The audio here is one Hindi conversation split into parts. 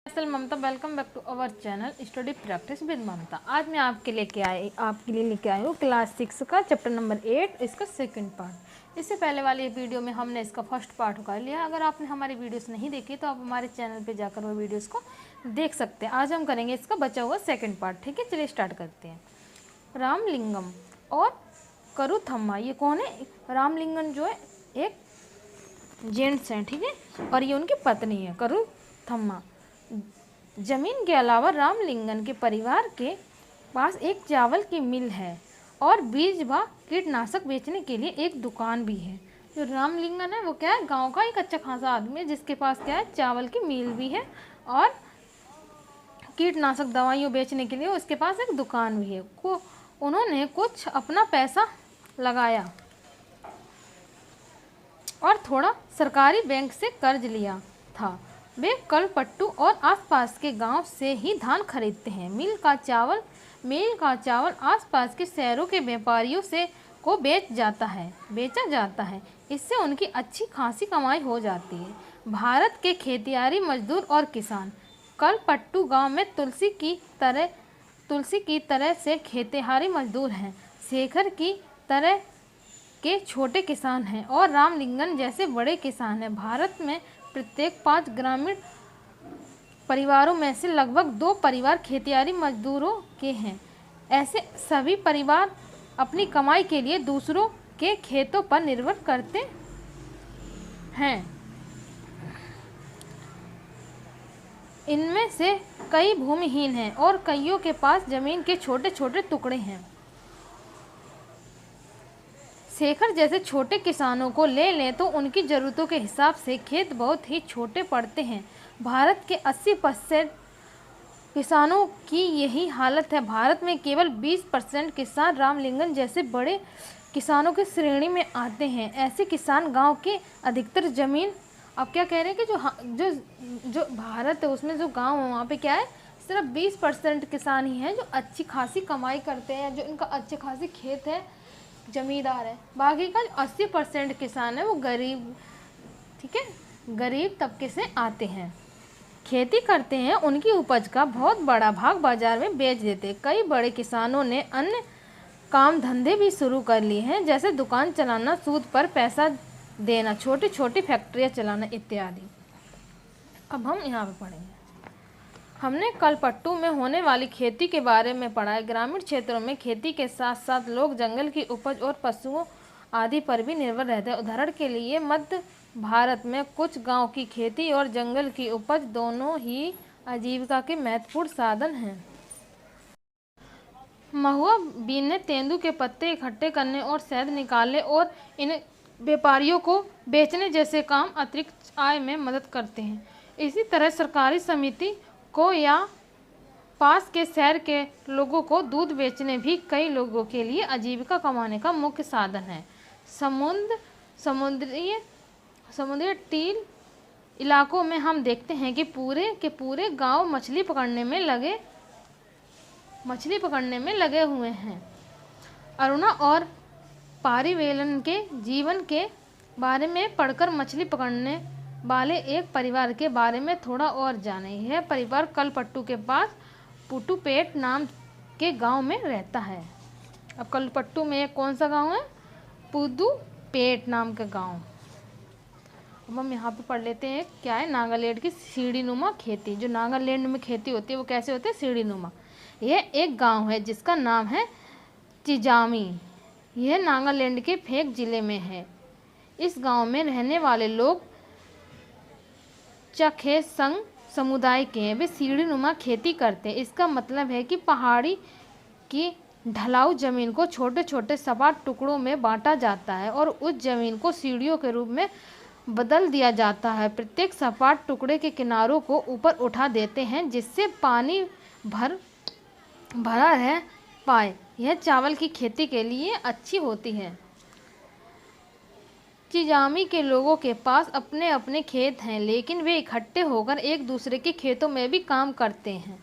Mamata, welcome back to our channel study practice with Mamta. आज मैं आपके लिए लेके आई हूँ क्लास 6 का चैप्टर नंबर 8, इसका सेकंड पार्ट। इससे पहले वाली वीडियो में हमने इसका फर्स्ट पार्ट कर लिया। अगर आपने हमारी वीडियोस नहीं देखी तो आप हमारे चैनल पे जाकर वो वीडियोस को देख सकते हैं। आज हम करेंगे इसका बचा हुआ सेकेंड पार्ट। ठीक है, चलिए स्टार्ट करते हैं। रामलिंगम और करुथम्मा, ये कौन है? रामलिंगम जो है एक जेंट्स हैं, ठीक है, और ये उनकी पत्नी है करुथम्मा। जमीन के अलावा रामलिंगम के परिवार के पास एक चावल की मिल है और बीज व कीटनाशक बेचने के लिए एक दुकान भी है। जो रामलिंगम है वो क्या है? गांव का एक अच्छा खासा आदमी है जिसके पास क्या है? चावल की मिल भी है और कीटनाशक दवाइयाँ बेचने के लिए उसके पास एक दुकान भी है। उन्होंने कुछ अपना पैसा लगाया और थोड़ा सरकारी बैंक से कर्ज लिया था। वे कलपट्टू और आसपास के गांव से ही धान खरीदते हैं। मिल का चावल आसपास के शहरों के व्यापारियों से को बेचा जाता है। इससे उनकी अच्छी खासी कमाई हो जाती है। भारत के खेतियारी मजदूर और किसान कलपट्टू गांव में तुलसी की तरह से खेतिहारी मजदूर हैं। शेखर की तरह के छोटे किसान हैं और रामलिंगम जैसे बड़े किसान हैं। भारत में प्रत्येक 5 ग्रामीण परिवारों में से लगभग 2 परिवार खेतियारी मजदूरों के हैं। ऐसे सभी परिवार अपनी कमाई के लिए दूसरों के खेतों पर निर्भर करते हैं। इनमें से कई भूमिहीन हैं और कईयों के पास जमीन के छोटे छोटे टुकड़े हैं। शेखर जैसे छोटे किसानों को ले लें तो उनकी ज़रूरतों के हिसाब से खेत बहुत ही छोटे पड़ते हैं। भारत के 80% किसानों की यही हालत है। भारत में केवल 20% किसान रामलिंगम जैसे बड़े किसानों की श्रेणी में आते हैं। ऐसे किसान गांव के अधिकतर जमीन, अब क्या कह रहे हैं कि जो भारत है उसमें जो गांव है वहाँ पे क्या है? सिर्फ 20% किसान ही हैं जो अच्छी खासी कमाई करते हैं, जो इनका अच्छे खासी खेत है, जमींदार है। बाकी का 80% किसान है वो गरीब, ठीक है, गरीब तबके से आते हैं, खेती करते हैं। उनकी उपज का बहुत बड़ा भाग बाजार में बेच देते हैं। कई बड़े किसानों ने अन्य काम धंधे भी शुरू कर लिए हैं, जैसे दुकान चलाना, सूद पर पैसा देना, छोटी छोटी फैक्ट्रियाँ चलाना इत्यादि। अब हम यहाँ पे पढ़ेंगे। हमने कलपट्टू में होने वाली खेती के बारे में पढ़ा है। ग्रामीण क्षेत्रों में खेती के साथ साथ लोग जंगल की उपज और पशुओं आदि पर भी निर्भर रहते हैं। उदाहरण के लिए मध्य भारत में कुछ गांव की खेती और जंगल की उपज दोनों ही आजीविका के महत्वपूर्ण साधन हैं। महुआ बीनने, तेंदू के पत्ते इकट्ठे करने और शहद निकालने और इन व्यापारियों को बेचने जैसे काम अतिरिक्त आय में मदद करते हैं। इसी तरह सरकारी समिति को या पास के शहर के लोगों को दूध बेचने भी कई लोगों के लिए आजीविका कमाने का मुख्य साधन है। समुद्री तटीय इलाकों में हम देखते हैं कि पूरे के पूरे गांव मछली पकड़ने में लगे हुए हैं। अरुणा और पारिवेलन के जीवन के बारे में पढ़कर मछली पकड़ने वाले एक परिवार के बारे में थोड़ा और जाने। यह परिवार कलपट्टू के पास पुटुपेट नाम के गांव में रहता है। अब कलपट्टू में एक कौन सा गांव है? पुदुपेट नाम का गांव। अब हम यहाँ पे पढ़ लेते हैं क्या है? नागालैंड की सीढ़ीनुमा खेती। जो नागालैंड में खेती होती है वो कैसे होती है? सीढ़ीनुमा। यह एक गाँव है जिसका नाम है चिजामी। यह नागालैंड के फेक जिले में है। इस गाँव में रहने वाले लोग चखेसंग समुदाय के हैं। वे सीढ़ीनुमा खेती करते हैं। इसका मतलब है कि पहाड़ी की ढलाऊ जमीन को छोटे छोटे सपाट टुकड़ों में बांटा जाता है और उस जमीन को सीढ़ियों के रूप में बदल दिया जाता है। प्रत्येक सपाट टुकड़े के किनारों को ऊपर उठा देते हैं जिससे पानी भरा रह पाए। यह चावल की खेती के लिए अच्छी होती है। चिजामी के लोगों के पास अपने अपने खेत हैं, लेकिन वे इकट्ठे होकर एक दूसरे के खेतों में भी काम करते हैं।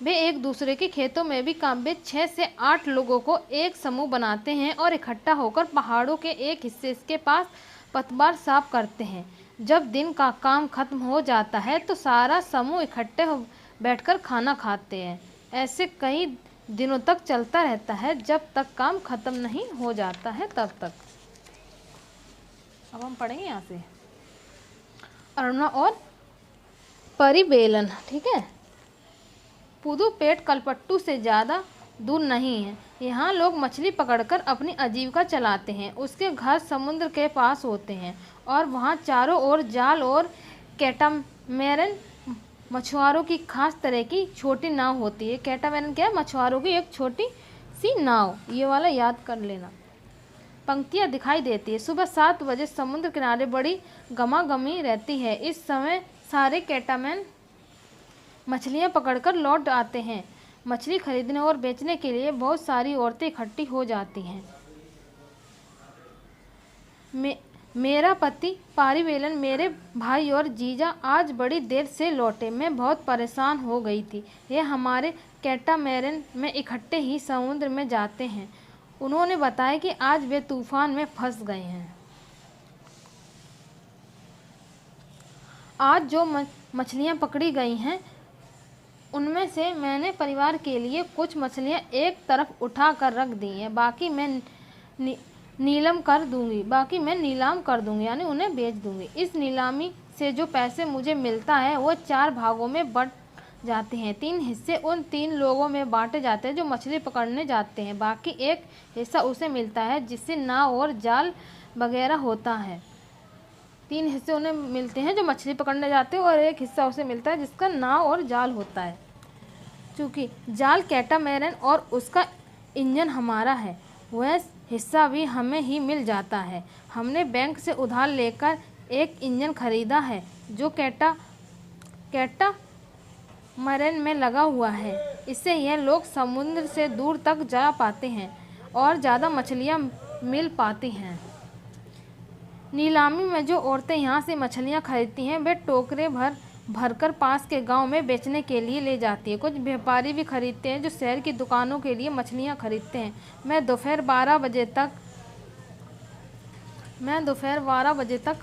वे 6 से 8 लोगों को एक समूह बनाते हैं और इकट्ठा होकर पहाड़ों के एक हिस्से के पास पतवार साफ करते हैं। जब दिन का काम खत्म हो जाता है तो सारा समूह इकट्ठे हो बैठकर खाना खाते हैं। ऐसे कई दिनों तक चलता रहता है, जब तक काम खत्म नहीं हो जाता है तब तक। अब हम पढ़ेंगे यहाँ से अरुणा और परिबेलन। ठीक है। पुदुपेट कलपट्टू से ज़्यादा दूर नहीं है। यहाँ लोग मछली पकड़कर अपनी आजीविका चलाते हैं। उसके घर समुद्र के पास होते हैं और वहाँ चारों ओर जाल और कैटामैरन मछुआरों की खास तरह की छोटी नाव होती है। कैटामैरन क्या है? मछुआरों की एक छोटी सी नाव। ये वाला याद कर लेना। पंक्तियाँ दिखाई देती है। सुबह 7 बजे समुद्र किनारे बड़ी गमागमी रहती है। इस समय सारे कैटामैन मछलियाँ पकड़कर लौट आते हैं। मछली खरीदने और बेचने के लिए बहुत सारी औरतें इकट्ठी हो जाती हैं। मेरा पति पारिवेलन, मेरे भाई और जीजा आज बड़ी देर से लौटे। मैं बहुत परेशान हो गई थी। ये हमारे कैटामैरन में इकट्ठे ही समुद्र में जाते हैं। उन्होंने बताया कि आज वे तूफान में फंस गए हैं। आज जो मछलियाँ पकड़ी गई हैं उनमें से मैंने परिवार के लिए कुछ मछलियाँ एक तरफ उठा कर रख दी हैं। बाकी मैं नीलाम कर दूंगी, यानी उन्हें बेच दूंगी। इस नीलामी से जो पैसे मुझे मिलता है वो 4 भागों में बंट जाते हैं। 3 हिस्से उन 3 लोगों में बांटे जाते हैं जो मछली पकड़ने जाते हैं। बाकी एक हिस्सा उसे मिलता है जिससे नाव और जाल वगैरह होता है। 3 हिस्से उन्हें मिलते हैं जो मछली पकड़ने जाते हैं और एक हिस्सा उसे मिलता है जिसका नाव और जाल होता है। चूँकि जाल कैटामैरन और उसका इंजन हमारा है, वह हिस्सा भी हमें ही मिल जाता है। हमने बैंक से उधार लेकर एक इंजन खरीदा है जो कैटामैरन में लगा हुआ है। इससे यह लोग समुद्र से दूर तक जा पाते हैं और ज़्यादा मछलियाँ मिल पाती हैं। नीलामी में जो औरतें यहाँ से मछलियाँ खरीदती हैं वे टोकरे भरकर पास के गांव में बेचने के लिए ले जाती है। कुछ व्यापारी भी खरीदते हैं जो शहर की दुकानों के लिए मछलियाँ खरीदते हैं। मैं दोपहर 12 बजे तक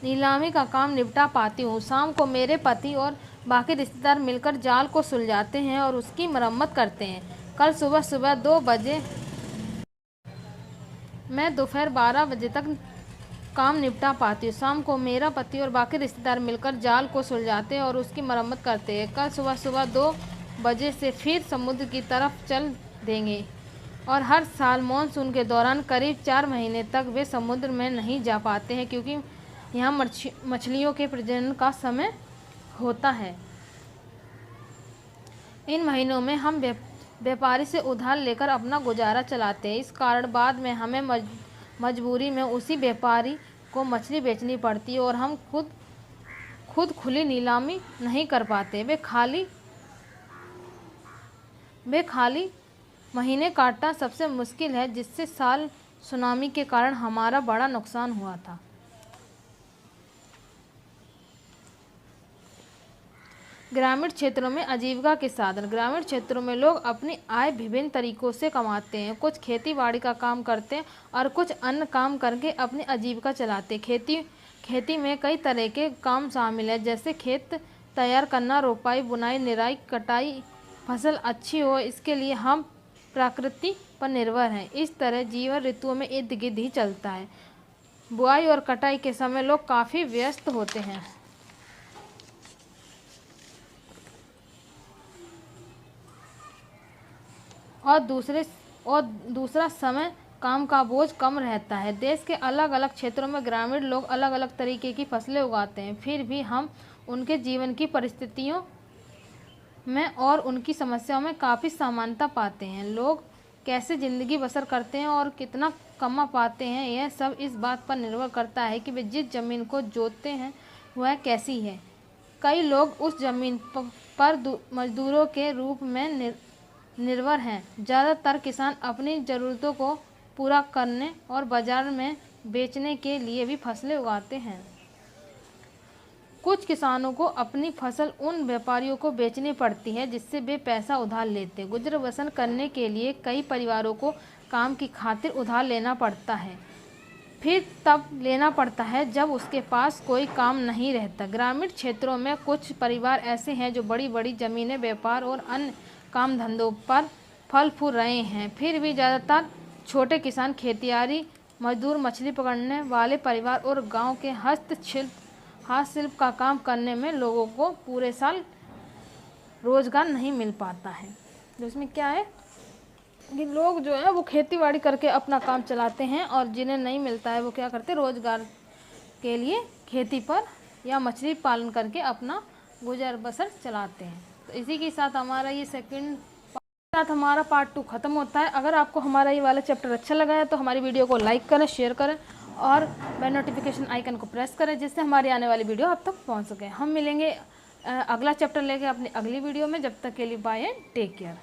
नीलामी का काम निपटा पाती हूँ। शाम को मेरे पति और बाकी रिश्तेदार मिलकर जाल को सुलझाते हैं और उसकी मरम्मत करते हैं। कल सुबह 2 बजे मैं दोपहर 12 बजे तक काम निपटा पाती हूँ। शाम को मेरा पति और बाकी रिश्तेदार मिलकर जाल को सुलझाते हैं और उसकी मरम्मत करते हैं। कल सुबह 2 बजे से फिर समुद्र की तरफ चल देंगे और हर साल मानसून के दौरान करीब 4 महीने तक वे समुद्र में नहीं जा पाते हैं क्योंकि यहाँ मछलियों के प्रजनन का समय होता है। इन महीनों में हम व्यापारी से उधार लेकर अपना गुजारा चलाते हैं। इस कारण बाद में हमें मजबूरी में उसी व्यापारी को मछली बेचनी पड़ती है और हम खुद खुली नीलामी नहीं कर पाते। वे खाली महीने काटना सबसे मुश्किल है, जिससे साल सुनामी के कारण हमारा बड़ा नुकसान हुआ था। ग्रामीण क्षेत्रों में आजीविका के साधन। ग्रामीण क्षेत्रों में लोग अपनी आय विभिन्न तरीकों से कमाते हैं। कुछ खेती बाड़ी का काम करते हैं और कुछ अन्य काम करके अपनी आजीविका चलाते हैं। खेती में कई तरह के काम शामिल है, जैसे खेत तैयार करना, रोपाई, बुनाई, निराई, कटाई। फसल अच्छी हो इसके लिए हम प्रकृति पर निर्भर हैं। इस तरह जीवन ऋतुओं में इर्द गिर्द ही चलता है। बुआई और कटाई के समय लोग काफ़ी व्यस्त होते हैं और दूसरा समय काम का बोझ कम रहता है। देश के अलग अलग क्षेत्रों में ग्रामीण लोग अलग अलग तरीके की फसलें उगाते हैं। फिर भी हम उनके जीवन की परिस्थितियों में और उनकी समस्याओं में काफ़ी समानता पाते हैं। लोग कैसे ज़िंदगी बसर करते हैं और कितना कमा पाते हैं, यह सब इस बात पर निर्भर करता है कि वे जिस ज़मीन को जोतते हैं वह कैसी है। कई लोग उस ज़मीन पर मजदूरों के रूप में निर्भर हैं। ज़्यादातर किसान अपनी ज़रूरतों को पूरा करने और बाज़ार में बेचने के लिए भी फसलें उगाते हैं। कुछ किसानों को अपनी फसल उन व्यापारियों को बेचनी पड़ती है जिससे वे पैसा उधार लेते हैं। गुजर बसर करने के लिए कई परिवारों को काम की खातिर उधार लेना पड़ता है। फिर तब लेना पड़ता है जब उसके पास कोई काम नहीं रहता। ग्रामीण क्षेत्रों में कुछ परिवार ऐसे हैं जो बड़ी बड़ी ज़मीनें, व्यापार और अन्य काम धंधों पर फल फूल रहे हैं। फिर भी ज़्यादातर छोटे किसान, खेतियारी मजदूर, मछली पकड़ने वाले परिवार और गांव के हाथ शिल्प का काम करने में लोगों को पूरे साल रोज़गार नहीं मिल पाता है। तो इसमें क्या है कि लोग जो है वो खेती बाड़ी करके अपना काम चलाते हैं, और जिन्हें नहीं मिलता है वो क्या करते हैं, रोज़गार के लिए खेती पर या मछली पालन करके अपना गुजर बसर चलाते हैं। तो इसी के साथ हमारा ये हमारा पार्ट 2 ख़त्म होता है। अगर आपको हमारा ये वाला चैप्टर अच्छा लगा है तो हमारी वीडियो को लाइक करें, शेयर करें और बेल नोटिफिकेशन आइकन को प्रेस करें, जिससे हमारी आने वाली वीडियो आप तक पहुंच सके। हम मिलेंगे अगला चैप्टर लेके अपनी अगली वीडियो में। जब तक के लिए बाय एंड टेक केयर।